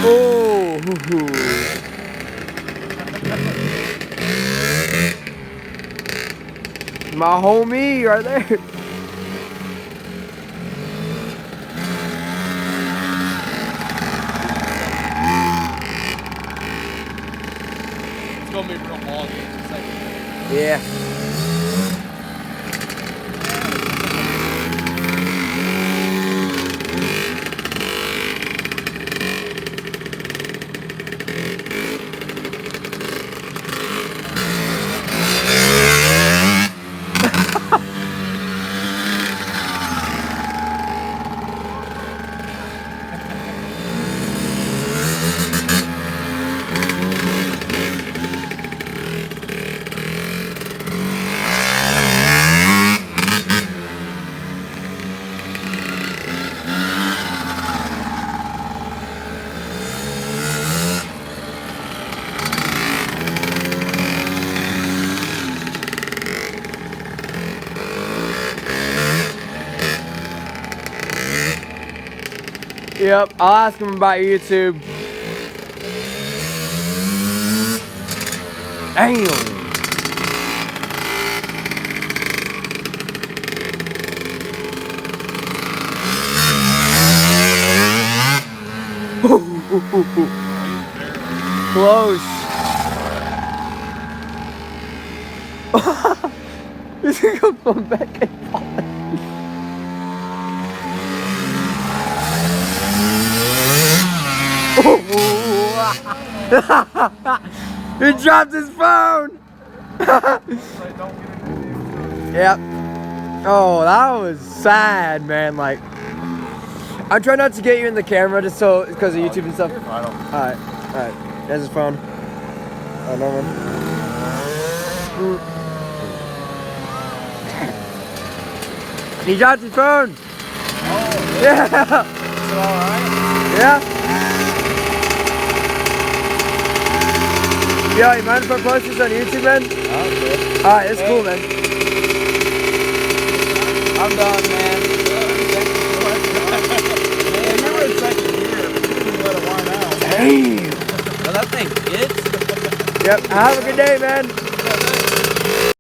Oh. My homie right there. It's gonna be a real ball game in a second. Yeah. Yep, I'll ask him about YouTube. Damn. Close. He's gonna go come back and fall. He dropped his phone. Yep. Oh, that was sad, man. Like, I'm trying not to get you in the camera just so because of YouTube and stuff. Alright. There's his phone. Oh, no one. He dropped his phone. Oh, Yeah. is it alright? Yeah. Yo, you mind if I post this on YouTube, man? Okay. Alright, it's cool, man. I'm done, man. Man, you were in second gear. You didn't let it wind out. Damn. Well, that thing hits. Yep, have a good day, man.